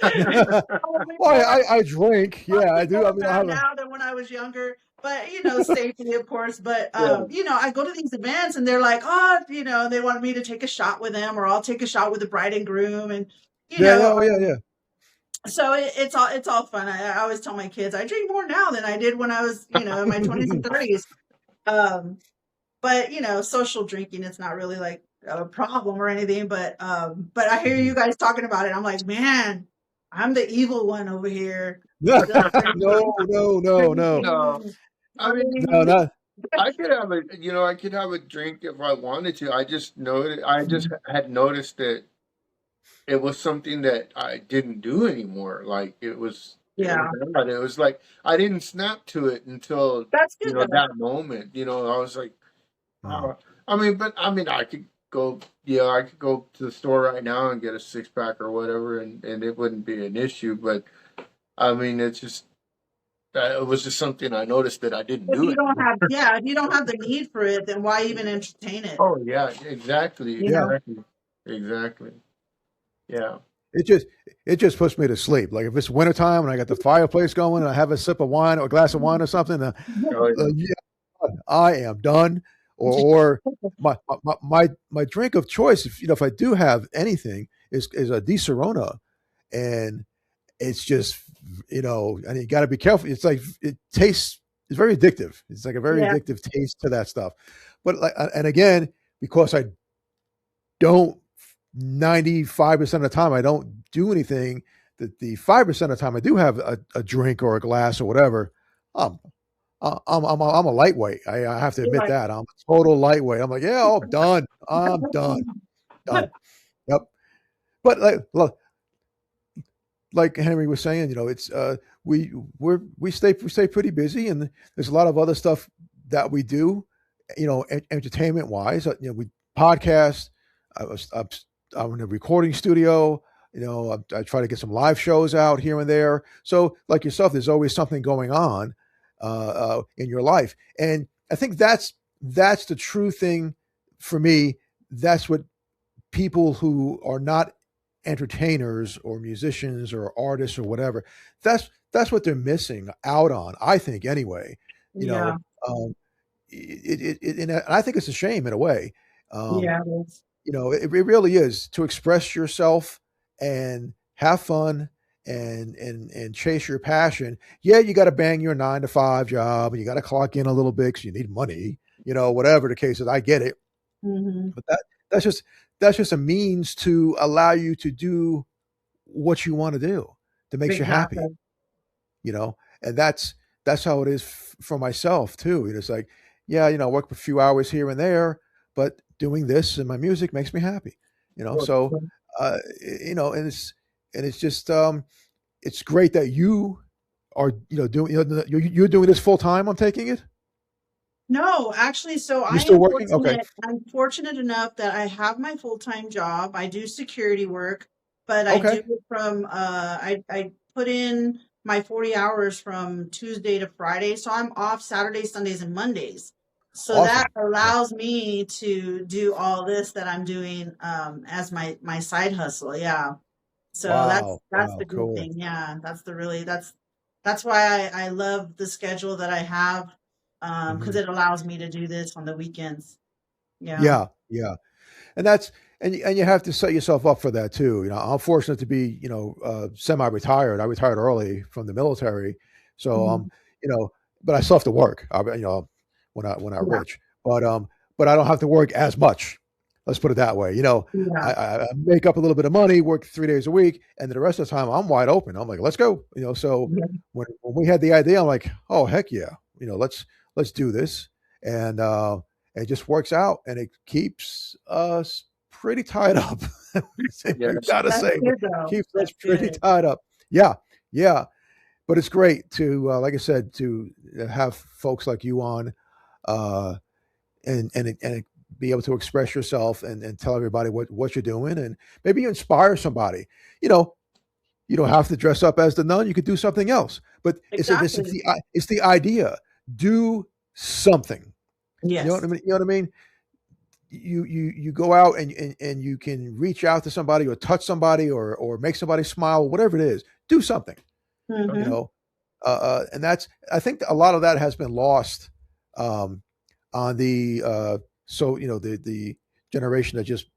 Probably Well, more, I drink. Yeah, I probably do. I more mean, I bad have a. now than when I was younger. But safety, of course. But Yeah. I go to these events and they're like, oh, they want me to take a shot with them, or I'll take a shot with the bride and groom, and you Yeah, yeah, know, oh, yeah, yeah. so it's all fun. I always tell my kids I drink more now than I did when I was in my 20s and 30s. Um, but social drinking, it's not really like a problem or anything. But I hear you Mhm. guys talking about it. I'm like, man, I'm the evil one over here. No, no, no, no, No, Drinking, I mean, no, not. I could have a drink if I wanted to. I just had noticed that it was something that I didn't do anymore. Like it was yeah, bad. It was like I didn't snap to it until that's good though. that moment. I was like, Mm. oh. I mean, I could go. Yeah, I could go to the store right now and get a 6 pack or whatever, and it wouldn't be an issue. But I mean, it's just it was just something I noticed that I didn't If do you it. don't have, yeah, if you don't have the need for it, then why even entertain it? Oh yeah, exactly, You Yeah, know? exactly, exactly. Yeah. it just it just puts me to sleep. Like if it's wintertime and I got the fireplace going and I have a sip of wine or a glass of wine or something, Oh yeah. yeah, I am done. or my drink of choice, if if I do have anything, is a Di Serona, and it's just and you got to be careful. It's like it tastes. It's very addictive. It's like a very Yeah. addictive taste to that stuff. But like, and again, because I don't 95% of the time I don't do anything. That the 5% of the time I do have a drink or a glass or whatever. Um, I'm a lightweight. I have to admit Right. that I'm a total lightweight. I'm like, yeah, I'm done. I'm done. Done. Yep. But like Henry was saying, it's we stay pretty busy, and there's a lot of other stuff that we do, entertainment wise. We podcast. I'm in a recording studio. I try to get some live shows out here and there. So, like yourself, there's always something going on in your life, and I think that's the true thing for me. That's what people who are not entertainers or musicians or artists or whatever, that's what they're missing out on, I think, anyway. you Yeah. know um and I think it's a shame in a way. um Yeah. It is. it really is to express yourself and have fun and chase your passion. Yeah, you got to bang your 9 to 5 job, and you got to clock in a little bit because you need money, whatever the case is. I get it. Hmm. But that's just a means to allow you to do what you want to do that makes you happy, Exactly. and that's how it is for myself too. It's like, yeah, I work a few hours here and there, but doing this and my music makes me happy. So and it's just it's great that you are doing you're doing this full time. I'm taking it. No, actually, so You're still working, okay? I'm fortunate enough that I have my full-time job. I do security work, but I do Okay, it from I put in my 40 hours from Tuesday to Friday. So I'm off Saturdays, Sundays, and Mondays. So that awesome. Yeah. allows me to do all this that I'm doing as my side hustle. Yeah. So Wow, that's wow, the good cool. thing. Yeah, that's why I love the schedule that I have, because Hmm. it allows me to do this on the weekends. Yeah. Yeah, yeah. And that's and you have to set yourself up for that too. I'm fortunate to be semi-retired. I retired early from the military, so Mhm. but I still have to work. When I Yeah. rich, but I don't have to work as much. Let's put it that way. Yeah. I make up a little bit of money, work 3 days a week, and then the rest of the time I'm wide open. I'm like, let's go. So Yeah. when we had the idea, I'm like, oh heck yeah, let's do this, and it just works out, and it keeps us pretty tied up. We've Yes. got to That's say, good though. keeps us That's pretty good. tied up. Yeah, yeah. But it's great to, like I said, to have folks like you on, uh, and be able to express yourself and tell everybody what you're doing, and maybe you inspire somebody. You know, you don't have to dress up as the nun. You could do something else. But Exactly. it's the idea. Do something. You know what Yes. I mean? You know what I mean? You go out and you can reach out to somebody or touch somebody or make somebody smile, whatever it is. Do something. You Hmm. know, and that's I think a lot of that has been lost um, on the the generation that just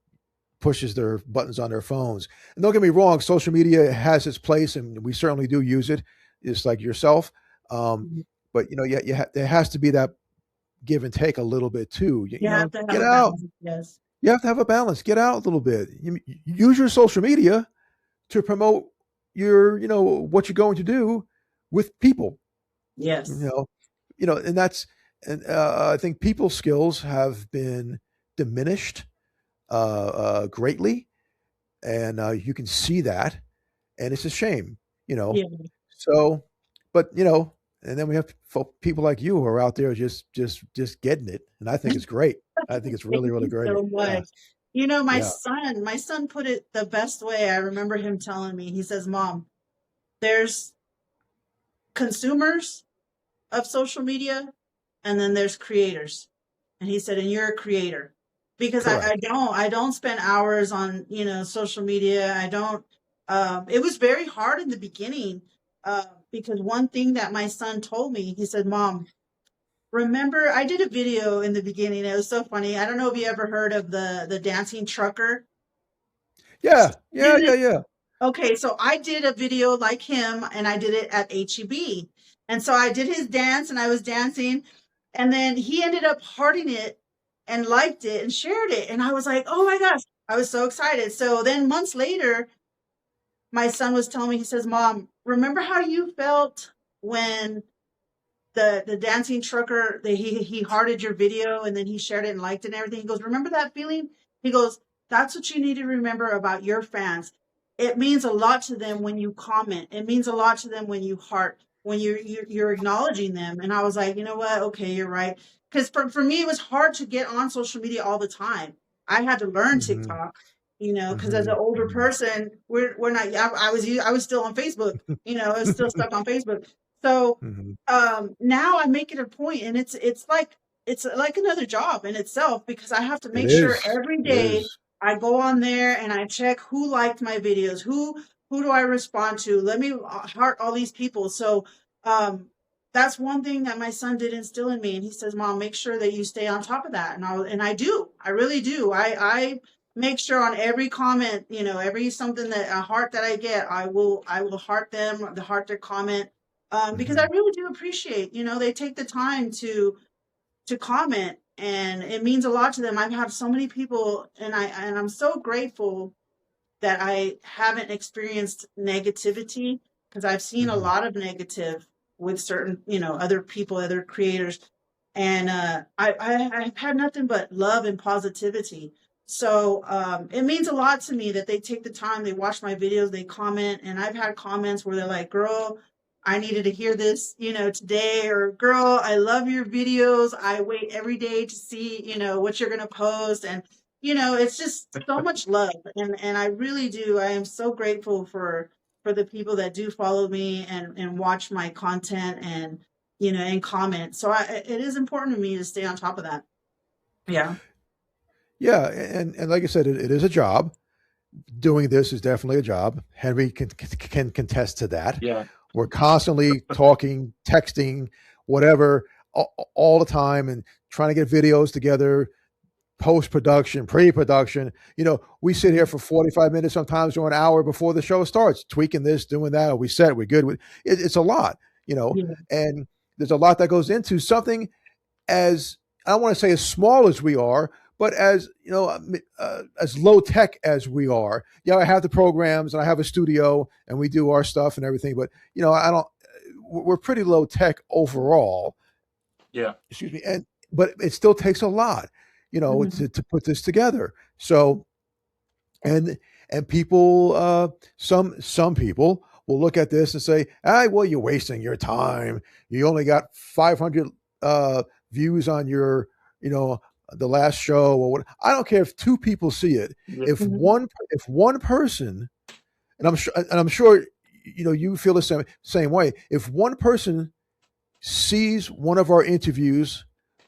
pushes their buttons on their phones. And don't get me wrong, social media has its place, and we certainly do use it. Just like yourself, um, but there has to be that give and take a little bit too. You have to have Get a out. balance. Yes. You have to have a balance. Get out a little bit. Use your social media to promote your what you're going to do with people. You Yes. know, and that's and I think people skills have been diminished greatly, and you can see that, and it's a shame. You know, Yeah. so, but and then we have people like you who are out there just getting it, and I think it's great. I think it's really Thank really you great. so Yeah, much. My yeah. son put it the best way. I remember him telling me, he says, Mom, there's consumers of social media, and then there's creators. And he said, and you're a creator. Because Correct. I don't spend hours on, social media. I don't, it was very hard in the beginning, because one thing that my son told me, he said, Mom, remember I did a video in the beginning. It was so funny. I don't know if you ever heard of the dancing trucker. Yeah, Did yeah, yeah, it? yeah. Okay, so I did a video like him and I did it at HEB. And so I did his dance and I was dancing and then he ended up hearting it and liked it and shared it. And I was like, oh my gosh, I was so excited. So then months later, my son was telling me, he says, Mom, remember how you felt when the dancing trucker he hearted your video and then he shared it and liked it and everything. He goes, remember that feeling? He goes, that's what you need to remember about your fans. It means a lot to them when you comment. It means a lot to them when you heart, when you're acknowledging them. And I was like, you know what? Okay, you're right. Because for me, it was hard to get on social media all the time. I had to learn Hmm. TikTok, you know, because as Hmm. an older Hmm. person, we're not. I was still on Facebook, you know, I was still stuck on Facebook. So Hmm. now I make it a point, and it's like another job in itself because I have to It make sure is. every It day is. I go on there and I check who liked my videos, who do I respond to. Let me heart all these people. So um that's one thing that my son did instill in me, and he says, Mom, make sure that you stay on top of that. And I do. I really do. I make sure on every comment, you know, every something that a heart that I get, I will heart them, the heart their comment, because I Hmm. really do appreciate, you know, they take the time to comment, and it means a lot to them. I've had so many people, and I'm so grateful that I haven't experienced negativity because I've seen a Hmm. lot of negative with certain, you know, other people, other creators, and I've had nothing but love and positivity. So it means a lot to me that they take the time, they watch my videos, they comment, and I've had comments where they're like, "Girl, I needed to hear this, you know, today," or "Girl, I love your videos. I wait every day to see, you know, what you're gonna post," and you know, it's just so much love, and I really do. I am so grateful for the people that do follow me and watch my content and you know and comment. So it is important to me to stay on top of that. Yeah. Yeah, and like I said, it is a job. Doing this is definitely a job. Henry can contest to that. Yeah. We're constantly talking, texting, whatever, all the time, and trying to get videos together, post production, pre production. You know, we sit here for 45 minutes, sometimes or an hour before the show starts, tweaking this, doing that. Are we set? We're good. It's a lot, you know, Yeah. and there's a lot that goes into something as, I don't want to say as small as we are, but as you know, as low tech as we are. Yeah, I have the programs and I have a studio and we do our stuff and everything, but you know, I don't. We're pretty low tech overall. Yeah. Excuse me, and but it still takes a lot, you know, Mhm. to put this together. So and people, some people will look at this and say, "Ah, well, you're wasting your time. You only got 500 uh, views on your, you know, the last show or what." I don't care if two people see it. Yeah. Mhm. If one person, and I'm sure, you know, you feel the same way. If one person sees one of our interviews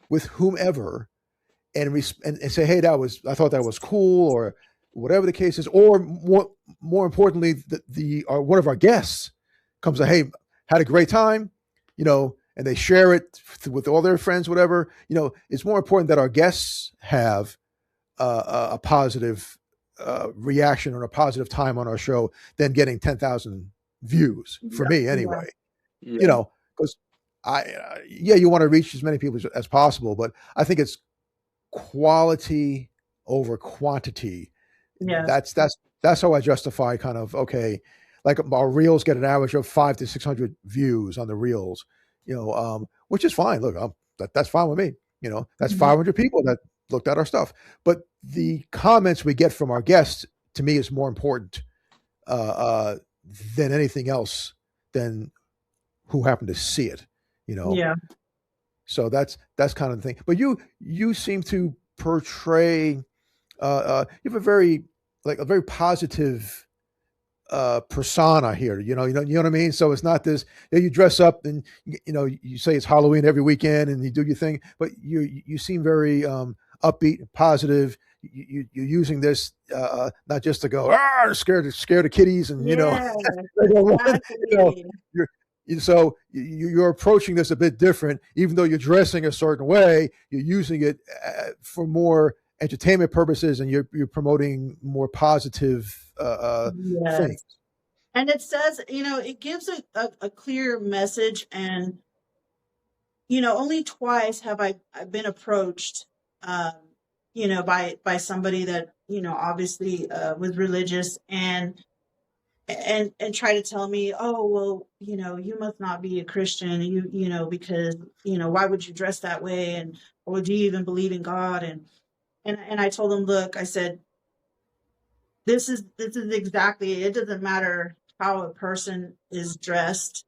with whomever and say, "Hey, that was, I thought that was cool," or whatever the case is, or more importantly, the one of our guests comes, "Hey, had a great time," you know, and they share it with all their friends, whatever. You know, it's more important that our guests have a positive reaction or a positive time on our show than getting 10,000 views for Yeah. me, Yeah. anyway. You Yeah. know, because yeah, you want to reach as many people as possible, but I think it's quality over quantity. Yes. That's how I justify kind of, okay, like our reels get an average of 500 to 600 views on the reels, you know, which is fine. Look, that's fine with me. You know, that's Mhm. 500 people that looked at our stuff. But the comments we get from our guests to me is more important uh, uh, than anything else, than who happened to see it. You know, Yeah. so that's kind of the thing. But you seem to portray, you have a very, like a very positive persona here. You know what I mean. So it's not this. You dress up and you know, you say it's Halloween every weekend and you do your thing, but you seem very upbeat, positive. You're using this not just to go, ah, scared of kitties, and you know, Yeah. they don't run, you know, Exactly. you're So you're approaching this a bit different, even though you're dressing a certain way. You're using it for more entertainment purposes, and you're promoting more positive things. Yes. And it says, it gives a clear message. And, only twice have I've been approached, um, by somebody that, obviously was religious and try to tell me, oh, well, you must not be a Christian, because, why would you dress that way? And, or do you even believe in God? And I told them, look, I said, this is exactly, it doesn't matter how a person is dressed.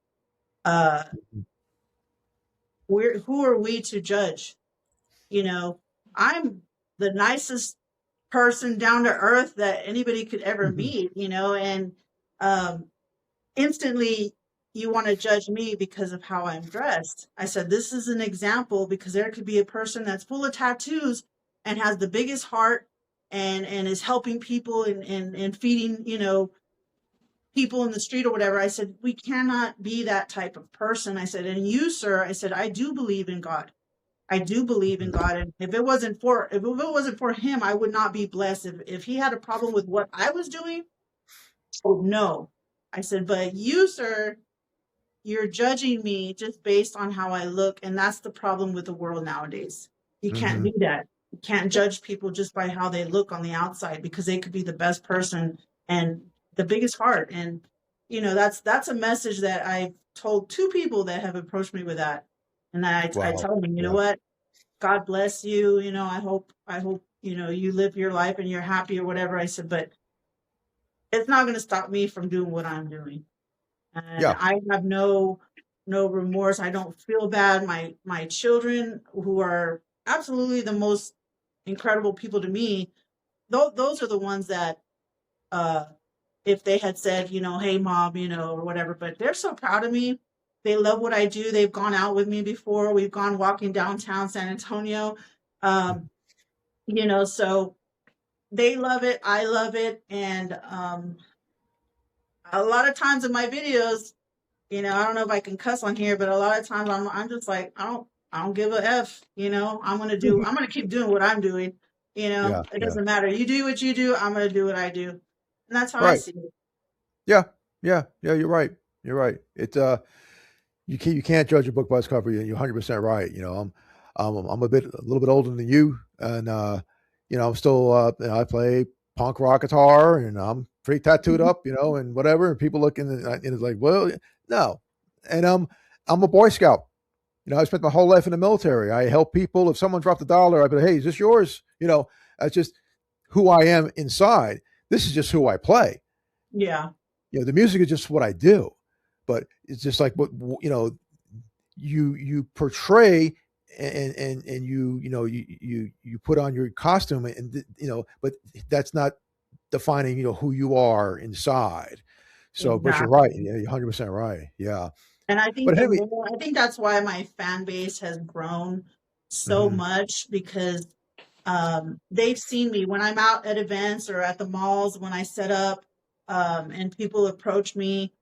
Uh, who are we to judge? I'm the nicest person down to earth that anybody could ever meet, and um, instantly you want to judge me because of how I'm dressed. I said, this is an example because there could be a person that's full of tattoos and has the biggest heart and is helping people and feeding, people in the street or whatever. I said, we cannot be that type of person. I said, and you, sir, I said, I do believe in God. I do believe in God. And if it wasn't for him, I would not be blessed. If he had a problem with what I was doing, I would know. I said, but you, sir, you're judging me just based on how I look. And that's the problem with the world nowadays. You can't do that. You can't judge people just by how they look on the outside, because they could be the best person and the biggest heart. And, that's a message that I told two people that have approached me with that. And I Wow. tell them, you know Yeah. what? God bless you. I hope, you live your life and you're happy or whatever. I said, but it's not going to stop me from doing what I'm doing. And Yeah. I have no remorse. I don't feel bad. My children, who are absolutely the most incredible people to me, those are the ones that, uh, if they had said, hey mom, or whatever, but they're so proud of me. They love what I do. They've gone out with me before. We've gone walking downtown San Antonio. Um, so they love it. I love it. And a lot of times in my videos, I don't know if I can cuss on here, but a lot of times I'm just like, I don't give a F, I'm gonna keep doing what I'm doing. Yeah. It Yeah. doesn't matter. You do what you do, I'm gonna do what I do. And that's how I Right. see it. Yeah. Yeah. Yeah. You're right. You're right. You can't judge a book by its cover. You're 100% right. I'm a little bit older than you, and I'm still I play punk rock guitar, and I'm pretty tattooed up, and whatever. And people look and it's like, well, no, and I'm a Boy Scout. I spent my whole life in the military. I help people. If someone dropped $1, I'd be like, hey, is this yours? That's just who I am inside. This is just who I play. Yeah. The music is just what I do, but it's just like what you portray, and you put on your costume, and but that's not defining who you are inside. So, but you're right. Exactly. Yeah, you're 100% right. Yeah. And I But think anyway, that's why my fan base has grown so mhm, much, because they've seen me when I'm out at events or at the malls when I set up, and people approach me.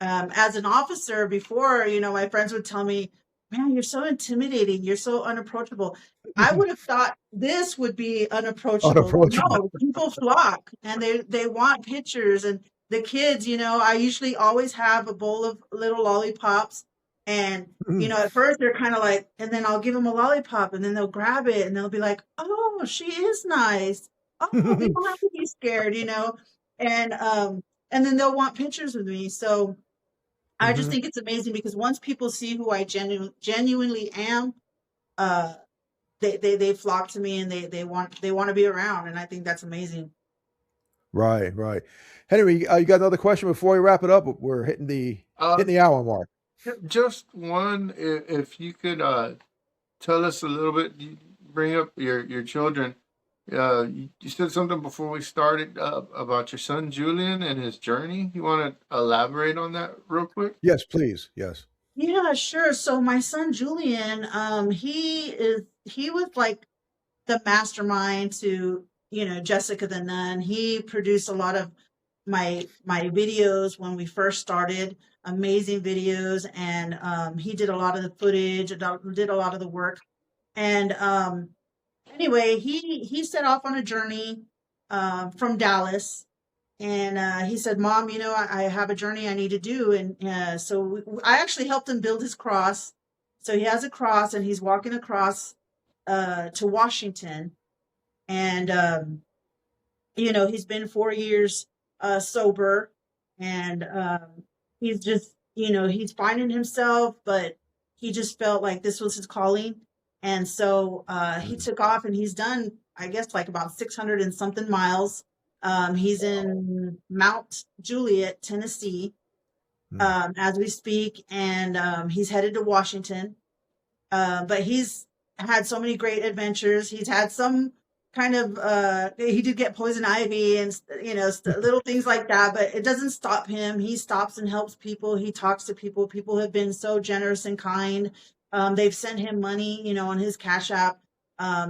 As an officer before, my friends would tell me, man, you're so intimidating. You're so unapproachable. I would have thought this would be unapproachable, but unapproachable. no, people flock and they want pictures. And the kids, I usually always have a bowl of little lollipops. And, at first they're kind of like, and then I'll give them a lollipop and then they'll grab it and they'll be like, oh, she is nice. Oh, we don't have to be scared, and, and then they'll want pictures with me. So I just Mhm. think it's amazing because once people see who I genuinely am, uh, they flock to me and they want to be around, and I think that's amazing. Right, right. Henry, you got another question before we wrap it up? We're hitting the Uh, hour mark. just one, if you could tell us a little bit, you bring up your children. You said something before we started about your son Julian and his journey. You want to elaborate on that real quick? Yes, please. Yes. Yeah, sure. So my son Julian, he was like the mastermind to, Jessica the Nun. He produced a lot of my videos when we first started. amazing videos, and he did a lot of the footage, did a lot of the work. And anyway, he set off on a journey from Dallas, and he said, "Mom, you know, I have a journey I need to do." And I actually helped him build his cross. So he has a cross, and he's walking across to Washington. And you know, he's been 4 years sober, and he's just, you know, he's finding himself, but he just felt like this was his calling. And so he Mm, took off, and he's done, I guess, like about 600 and something miles. He's in Mount Juliet, Tennessee, mm, as we speak, and he's headed to Washington. But he's had so many great adventures. He's had some kind of he did get poison ivy and you know, little things like that, but it doesn't stop him. He stops and helps people. He talks to people. People have been so generous and kind. They've sent him money, you know, on his Cash App.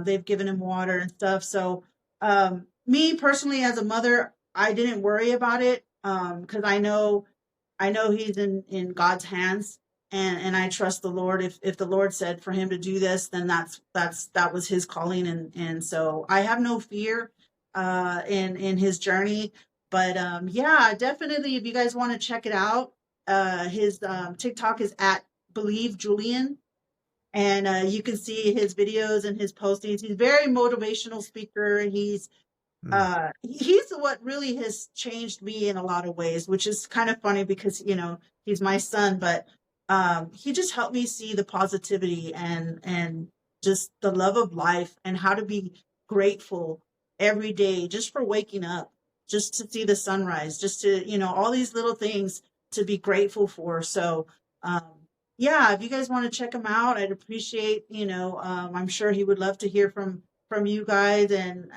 They've given him water and stuff. So me personally, as a mother, I didn't worry about it because I know he's in God's hands, and I trust the Lord. If the Lord said for him to do this, then that was his calling, and so I have no fear in his journey. But yeah, definitely, if you guys want to check it out, his TikTok is at Believe Julian, and you can see his videos and his postings. He's a very motivational speaker. mm. He's what really has changed me in a lot of ways, which is kind of funny because, you know, he's my son, but he just helped me see the positivity and just the love of life and how to be grateful every day just for waking up, just to see the sunrise, just to, you know, all these little things to be grateful for. So um yeah, if you guys want to check him out, I'd appreciate, you know, I'm sure he would love to hear from you guys. And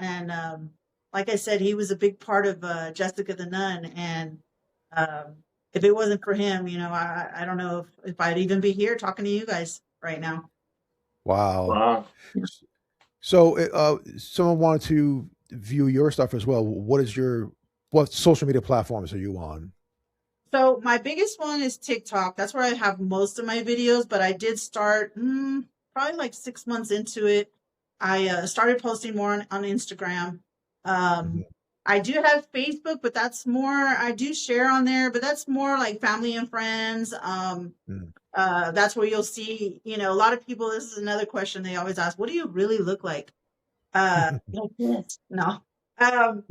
like I said, he was a big part of Jessica the Nun, and if it wasn't for him, you know, I don't know if I'd even be here talking to you guys right now. Wow. Wow. So, someone wanted to view your stuff as well. What social media platforms are you on? So my biggest one is TikTok. That's where I have most of my videos, but I did start probably like 6 months into it. I started posting more on Instagram. Um, Mhm, I do have Facebook, but that's more, I do share on there, but that's more like family and friends. mm. That's where you'll see, you know, a lot of people, this is another question they always ask, what do you really look like? Like this. No. Um,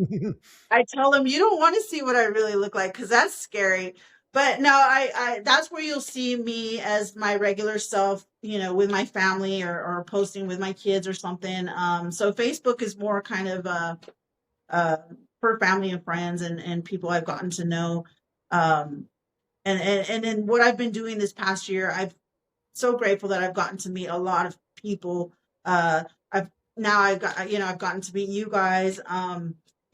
I tell them, "You don't wanna see what I really look like because that's scary." But no, I that's where you'll see me as my regular self, you know, with my family or posting with my kids or something. So Facebook is more kind of, uh, for family and friends and people I've gotten to know. Um, and then what I've been doing this past year, I've so grateful that I've gotten to meet a lot of people. I've now I've got, you know, I've gotten to meet you guys.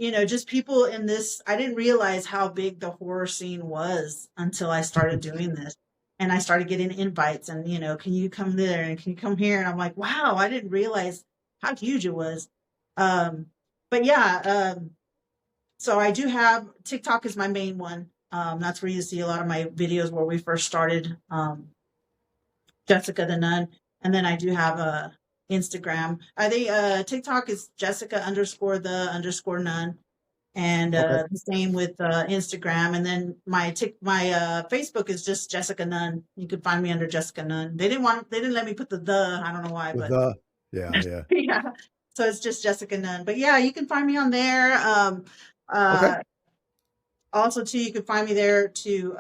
You know, just people in this. I didn't realize how big the horror scene was until I started doing this, and I started getting invites. And you know, can you come there and can you come here? And I'm like, wow, I didn't realize how huge it was. Um, but yeah, so I do have TikTok is my main one. That's where you see a lot of my videos where we first started. Jessica the Nun. And then I do have a Instagram. I think TikTok is Jessica underscore the underscore nun. And Okay. the same with Instagram. And then my Facebook is just Jessica Nunn. You can find me under Jessica Nunn. They didn't let me put the, I don't know why, With but yeah, yeah. yeah. So it's just Jessica Nunn. But yeah, you can find me on there. Okay. Uh Also too, you can find me there to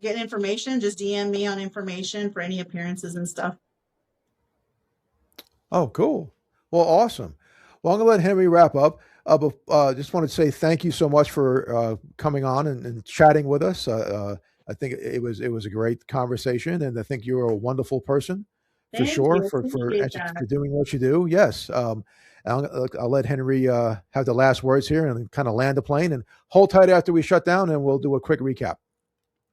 get information. Just DM me on information for any appearances and stuff. Oh, cool. Well, awesome. Well, I'm gonna let Henry wrap up. But just want to say thank you so much for coming on and chatting with us. I think it was a great conversation, and I think you're a wonderful person for Thank sure you. Appreciate that. for doing what you do. Yes. I'll let Henry have the last words here and kind of land the plane and hold tight after we shut down, and we'll do a quick recap.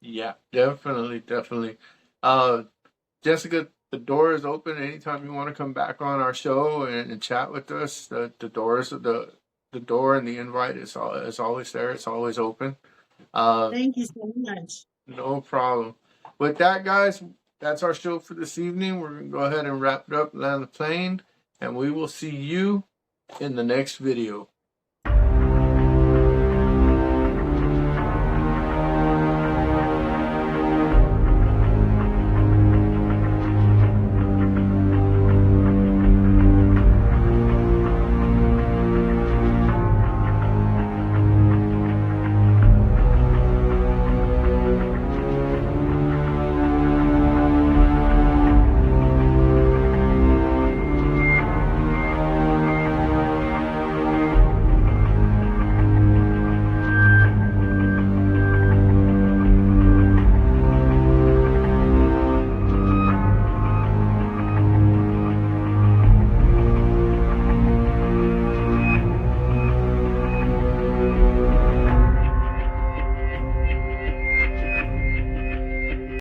Yeah, definitely, definitely. Uh, Jessica, the door is open anytime you want to come back on our show and chat with us. The door and the invite is always there. It's always open. Uh, Thank you so much. No problem. With that, guys, that's our show for this evening. We're going to go ahead and wrap it up, land the plane, and we will see you in the next video.